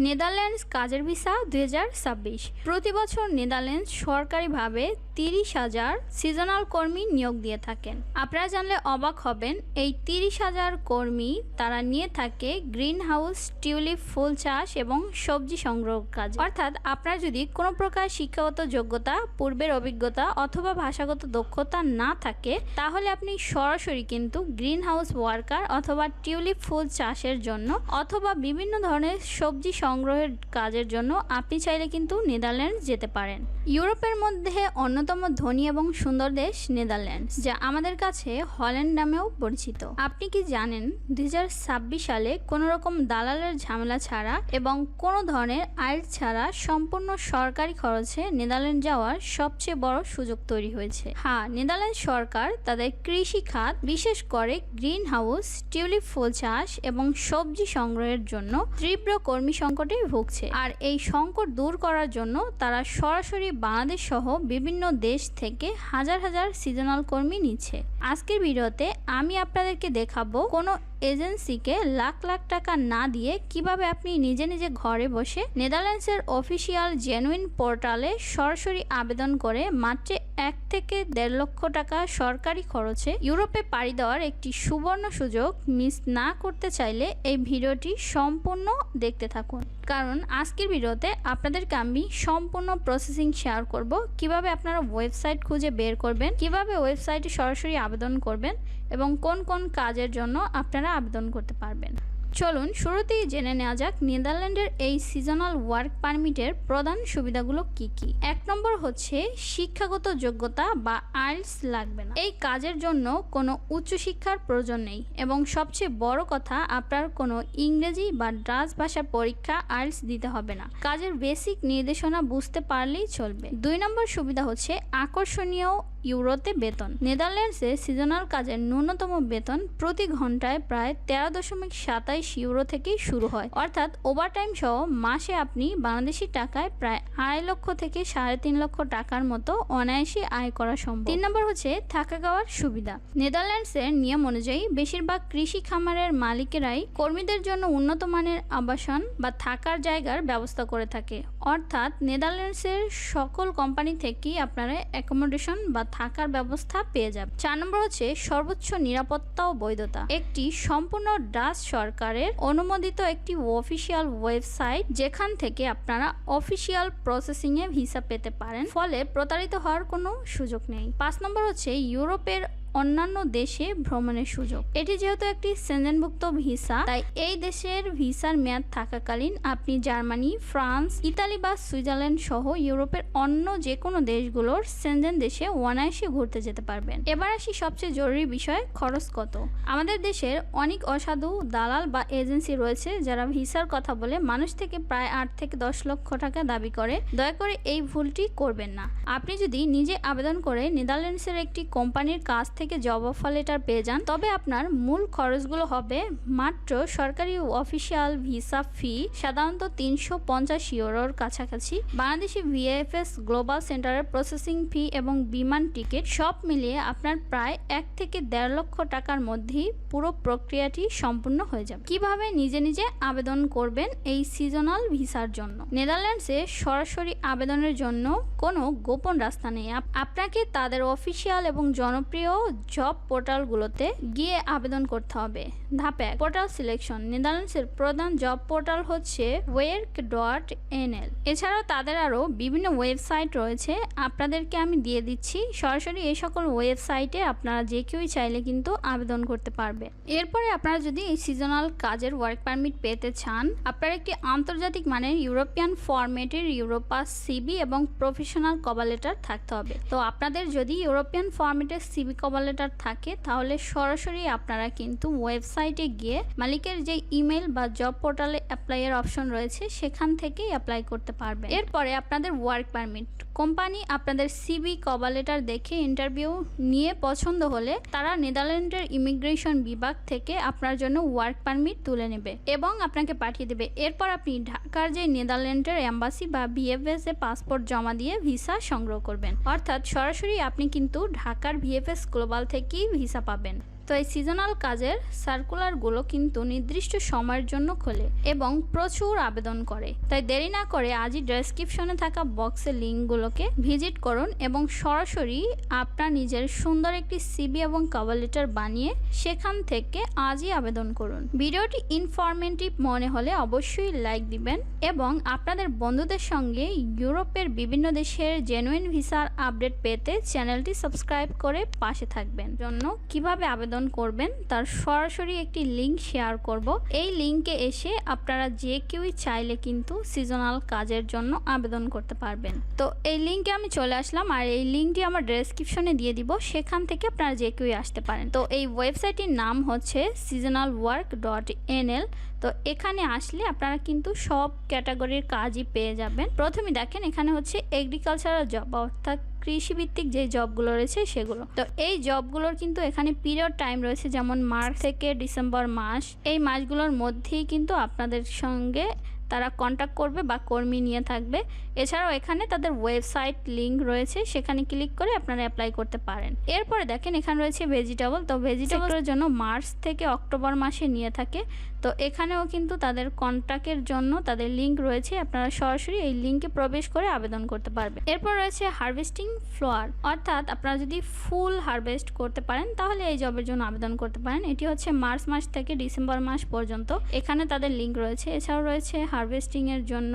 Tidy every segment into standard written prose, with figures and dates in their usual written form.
Netherlands কাজের visa 2026। প্রতি বছর নেদারল্যান্ডস সরকারিভাবে 30,000 সিজনাল কর্মী নিয়োগ দিয়ে থাকেন। আপনারা জানলে অবাক হবেন, এই 30,000 কর্মী তারা নিয়ে থাকে গ্রিন হাউস, টিউলিপ ফুল চাষ এবং সবজি সংগ্রহ কাজ। অর্থাৎ আপনার যদি কোনো প্রকার শিক্ষাগত যোগ্যতা, পূর্বের অভিজ্ঞতা অথবা ভাষাগত দক্ষতা না থাকে, তাহলে আপনি সরাসরি কিন্তু গ্রিন হাউস ওয়ার্কার অথবা টিউলিপ ফুল চাষের জন্য অথবা বিভিন্ন ধরনের সবজি সংগ্রহের কাজের জন্য আপনি চাইলে কিন্তু নেদারল্যান্ডস যেতে পারেন। ইউরোপের মধ্যে অন্যতম ধনী এবং সুন্দর দেশ নেদারল্যান্ডস, যা আমাদের কাছে হল্যান্ড নামেও পরিচিত। আপনি কি জানেন 2026 সালে কোনো রকম দালালের ঝামেলা ছাড়া এবং কোনো ধরনের আইল ছাড়া সম্পূর্ণ সরকারি খরচে নেদারল্যান্ড যাওয়ার সবচেয়ে বড় সুযোগ তৈরি হয়েছে। হ্যাঁ, নেদারল্যান্ড সরকার তাদের কৃষি খাত, বিশেষ করে গ্রিন হাউস, টিউলিপ ফুল চাষ এবং সবজি সংগ্রহের জন্য তীব্র কর্মী সংকটে ভুগছে। আর এই সংকট দূর করার জন্য তারা সরাসরি বাংলাদেশ সহ বিভিন্ন দেশ থেকে হাজার হাজার সিজনাল কর্মী নিচ্ছে। আজকের ভিডিওতে আমি আপনাদেরকে দেখাবো কোনো এজেন্সিকে লাখ লাখ টাকা না দিয়ে কিভাবে আপনি নিজে নিজে ঘরে বসে নেদারল্যান্ডসের অফিসিয়াল জেনুইন পোর্টালে সরাসরি আবেদন করে মাত্র 1 থেকে 1.5 লক্ষ টাকা সরকারি খরচে ইউরোপে পাড়ি দেওয়ার একটি সুবর্ণ সুযোগ মিস না করতে চাইলে এই ভিডিওটি সম্পূর্ণ দেখতে থাকুন। কারণ আজকের ভিডিওতে আপনাদেরকে আমি সম্পূর্ণ প্রসেসিং শেয়ার করব, কিভাবে আপনারা ওয়েবসাইট খুঁজে বের করবেন, কিভাবে ওয়েবসাইটে সরাসরি আবেদন করবেন এবং কোন কোন কাজের জন্য আপনারা আবেদন করতে পারবেন। চলুন শুরুতেই জেনে নেওয়া যাক নেদারল্যান্ডের এই সিজনাল ওয়ার্ক পারমিটের প্রধান সুবিধাগুলো কি কি। 1 নম্বর হচ্ছে শিক্ষাগত যোগ্যতা বা আইলস লাগবে না। এই কাজের জন্য কোনো উচ্চশিক্ষার প্রয়োজন নেই এবং সবচেয়ে বড় কথা, আপনার কোনো ইংরেজি বা ডাচ ভাষার পরীক্ষা আইলস দিতে হবে না। কাজের বেসিক নির্দেশনা বুঝতে পারলেই চলবে। 2 নম্বর সুবিধা হচ্ছে আকর্ষণীয় ইউরোতে বেতন। নেদারল্যান্ডসে সিজনাল কাজের ন্যূনতম বেতন প্রতি ঘন্টায় প্রায় 13.27 ইউরো থেকে শুরু হয়। অর্থাৎ ওভারটাইম সহ মাসে আপনি বাংলাদেশি টাকায় প্রায় 2.5 লক্ষ থেকে 3.5 লক্ষ টাকার মতো অনায়াসে আয় করা সম্ভব। 3 নম্বর হচ্ছে থাকা খাওয়ার সুবিধা। নেদারল্যান্ডসের নিয়ম অনুযায়ী বেশিরভাগ কৃষি খামারের মালিকেরাই কর্মীদের জন্য উন্নত মানের আবাসন বা থাকার জায়গার ব্যবস্থা করে থাকে। অর্থাৎ নেদারল্যান্ডসের সকল কোম্পানি থেকেই আপনারা অ্যাকোমোডেশন বা থাকার ব্যবস্থা পেয়ে যাবেন। 4 নম্বর হচ্ছে সর্বোচ্চ নিরাপত্তা ও বৈধতা। একটি সম্পূর্ণ ডাচ সরকারের অনুমোদিত একটি অফিসিয়াল ওয়েবসাইট, যেখান থেকে আপনারা অফিসিয়াল প্রসেসিং এ ভিসা পেতে পারেন, ফলে প্রতারিত হওয়ার কোনো সুযোগ নেই। 5 নম্বর হচ্ছে ইউরোপের অন্যান্য দেশে ভ্রমণের সুযোগ। এটি যেহেতু একটি সেনজেনভুক্ত ভিসা, তাই এই দেশের ভিসার মেয়াদ থাকাকালীন আপনি জার্মানি, ফ্রান্স, ইতালি বা সুইজারল্যান্ড সহ ইউরোপের অন্য যে কোনো দেশগুলোর সেনজেন দেশে অনায়াসে ঘুরতে যেতে পারবেন। এবার আসি সবচেয়ে জরুরি বিষয়, খরচ কত। আমাদের দেশের অনেক অসাধু দালাল বা এজেন্সি রয়েছে যারা ভিসার কথা বলে মানুষ থেকে প্রায় 8 থেকে 10 লক্ষ টাকা দাবি করে। দয়া করে এই ভুলটি করবেন না। আপনি যদি নিজে আবেদন করে নেদারল্যান্ডসের একটি কোম্পানির কাছ থেকে জব অফার লেটার পেয়ে যান, তবে আপনার মূল খরচগুলো হবে মাত্র সরকারি অফিসিয়াল ভিসা ফি, সাধারণত 350 ইউরোর কাছাকাছি, বাংলাদেশি ভিএফএস গ্লোবাল সেন্টারের প্রসেসিং ফি এবং বিমান টিকিট, সব মিলিয়ে আপনার প্রায় 1 থেকে 1.5 লক্ষ টাকার মধ্যেই পুরো প্রক্রিয়াটি সম্পূর্ণ হয়ে যাবে। কিভাবে নিজে নিজে আবেদন করবেন এই সিজনাল ভিসার জন্য। নেদারল্যান্ডসে সরাসরি আবেদনের জন্য কোনো গোপন রাস্তা নেই। আপনাকে তাদের অফিসিয়াল এবং জনপ্রিয় জব পোর্টালগুলোতে গিয়ে আবেদন করতে হবে। ধাপ 1, পোর্টাল সিলেকশন। নেদারল্যান্ডসের প্রধান জব পোর্টাল হচ্ছে werk.nl। এছাড়াও তাদের আরও বিভিন্ন ওয়েবসাইট রয়েছে, আপনাদেরকে আমি দিয়ে দিচ্ছি। সরাসরি এই সকল ওয়েবসাইটে আপনারা যে কেউই চাইলে কিন্তু আবেদন করতে পারবে। এরপরে আপনারা যদি এই সিজনাল কাজের ওয়ার্ক পারমিট পেতে চান, আপনার একটি আন্তর্জাতিক মানের ইউরোপিয়ান ফরম্যাটের ইউরোপাস সিবি এবং প্রফেশনাল কভার লেটার থাকতে হবে। তো আপনাদের যদি ইউরোপিয়ান ফরম্যাটের সিবি কভার লেটার থাকে, তাহলে সরাসরি আপনারা কিন্তু ওয়েবসাইটে গিয়ে মালিকের যে ইমেল বা জব পোর্টালে অ্যাপ্লাইয়ের অপশন রয়েছে, সেখান থেকেই অ্যাপ্লাই করতে পারবেন। এরপরে আপনাদের ওয়ার্ক পারমিট। কোম্পানি আপনাদের সিবি কভার লেটার দেখে ইন্টারভিউ নিয়ে পছন্দ হলে তারা নেদারল্যান্ডের ইমিগ্রেশন বিভাগ থেকে আপনার জন্য ওয়ার্ক পারমিট তুলে নেবে এবং আপনাকে পাঠিয়ে দেবে। এরপর আপনি ঢাকার যে নেদারল্যান্ডের এম্বাসি বা ভিএফএস এ পাসপোর্ট জমা দিয়ে ভিসা সংগ্রহ করবেন। অর্থাৎ সরাসরি আপনি কিন্তু ঢাকার ভিএফএস গ্লোবাল থেকেই ভিসা পাবেন। তো এই সিজনাল কাজের সার্কুলারগুলো কিন্তু নির্দিষ্ট সময়ের জন্য খোলে এবং প্রচুর আবেদন করে। তাই দেরি না করে আজই ডেসক্রিপশনে থাকা বক্সের লিঙ্কগুলোকে ভিজিট করুন এবং সরাসরি আপনার নিজের সুন্দর একটি সিভি এবং কভার লেটার বানিয়ে সেখান থেকে আজই আবেদন করুন। ভিডিওটি ইনফরমেটিভ মনে হলে অবশ্যই লাইক দিবেন এবং আপনাদের বন্ধুদের সঙ্গে ইউরোপের বিভিন্ন দেশের জেনুইন ভিসার আপডেট পেতে চ্যানেলটি সাবস্ক্রাইব করে পাশে থাকবেন। জন্য কিভাবে আবেদন করবেন তার সরাসরি একটি লিঙ্ক শেয়ার করব। এই লিঙ্কে এসে আপনারা যে কেউই চাইলে কিন্তু সিজনাল কাজের জন্য আবেদন করতে পারবেন। তো এই লিঙ্কে আমি চলে আসলাম আর এই লিঙ্কটি আমার ডেসক্রিপশনে দিয়ে দিব, সেখান থেকে আপনারা যে কেউই আসতে পারেন। তো এই ওয়েবসাইটটির নাম হচ্ছে seasonalwork.nl। তো এখানে আসলে আপনারা কিন্তু সব ক্যাটাগরির কাজই পেয়ে যাবেন। প্রথমে দেখেন এখানে হচ্ছে এগ্রিকালচারাল জব, অর্থাৎ কৃষিভিত্তিক যে জবগুলো রয়েছে সেগুলো। তো এই জবগুলোর কিন্তু এখানে পিরিয়ড টাইম রয়েছে, যেমন মার্চ থেকে ডিসেম্বর মাস। এই মাসগুলোর মধ্যেই কিন্তু আপনাদের সঙ্গে তারা কন্ট্যাক্ট করবে বা কর্মী নিয়ে থাকবে। এছাড়াও এখানে তাদের ওয়েবসাইট লিঙ্ক রয়েছে, সেখানে ক্লিক করে আপনারা অ্যাপ্লাই করতে পারেন। এরপরে দেখেন এখানে রয়েছে ভেজিটেবল। তো ভেজিটেবলের জন্য মার্চ থেকে অক্টোবর মাসে নিয়ে থাকে। তো এখানেও কিন্তু তাদের কন্ট্যাক্টের জন্য তাদের লিঙ্ক রয়েছে, আপনারা সরাসরি এই লিঙ্কে প্রবেশ করে আবেদন করতে পারবেন। এরপর রয়েছে হারভেস্টিং ফ্লোয়ার, অর্থাৎ আপনারা যদি ফুল হারভেস্ট করতে পারেন তাহলে এই জবের জন্য আবেদন করতে পারেন। এটি হচ্ছে মার্চ মাস থেকে ডিসেম্বর মাস পর্যন্ত, এখানে তাদের লিঙ্ক রয়েছে। এছাড়াও রয়েছে হারভেস্টিং এর জন্য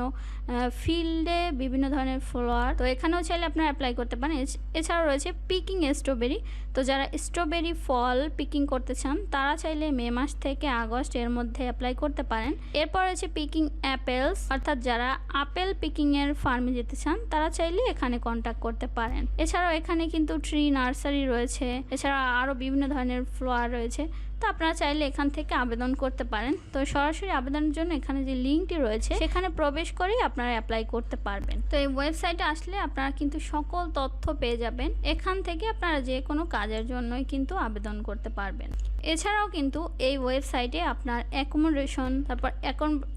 ফিল্ডে বিভিন্ন ধরনের ফ্লোয়ার, তো এখানেও চাইলে আপনারা অ্যাপ্লাই করতে পারেন। এছাড়াও রয়েছে পিকিং স্ট্রবেরি। তো যারা স্ট্রবেরি ফল পিকিং করতে চান তারা চাইলে মে মাস থেকে আগস্ট এর মধ্যে অ্যাপ্লাই করতে পারেন। এরপর রয়েছে পিকিং অ্যাপেলস, অর্থাৎ যারা আপেল পিকিং এর ফার্মে যেতে চান তারা চাইলে এখানে কন্ট্যাক্ট করতে পারেন। এছাড়াও এখানে কিন্তু ট্রি নার্সারি রয়েছে, এছাড়া আরও বিভিন্ন ধরনের ফ্লোয়ার রয়েছে। তো আপনারা চাইলে এখান থেকে আবেদন করতে পারেন। তো সরাসরি আবেদনের জন্য এখানে যে লিঙ্কটি রয়েছে সেখানে প্রবেশ করেই আপনারা অ্যাপ্লাই করতে পারবেন। তো এই ওয়েবসাইটে আসলে আপনারা কিন্তু সকল তথ্য পেয়ে যাবেন। এখান থেকে আপনারা যে কোনো কাজের জন্যই কিন্তু আবেদন করতে পারবেন। এছাড়াও কিন্তু এই ওয়েবসাইটে আপনার অ্যাকোমোডেশন, তারপর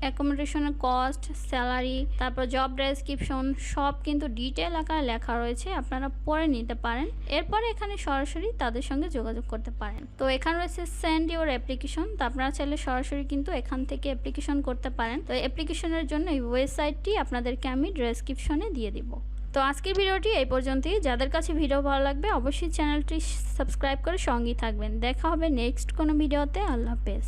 অ্যাকোমোডেশনের কস্ট, স্যালারি, তারপর জব ডেসক্রিপশন সব কিন্তু ডিটেল আকারে লেখা রয়েছে, আপনারা পড়ে নিতে পারেন। এরপরে এখানে সরাসরি তাদের সঙ্গে যোগাযোগ করতে পারেন। তো এখানে রয়েছে সেন্ড ইউর অ্যাপ্লিকেশন। তো আপনারা চাইলে সরাসরি কিন্তু এখান থেকে অ্যাপ্লিকেশন করতে পারেন। তো অ্যাপ্লিকেশনের জন্য এই ওয়েবসাইটটি আপনাদেরকে আমি ডেসক্রিপশনে দিয়ে দিব। তো আজকের ভিডিওটি এই পর্যন্তই। যাদের কাছে ভিডিও ভালো লাগবে অবশ্যই চ্যানেলটি সাবস্ক্রাইব করে সঙ্গেই থাকবেন। দেখা হবে নেক্সট কোনো ভিডিওতে। আল্লাহ হাফেজ।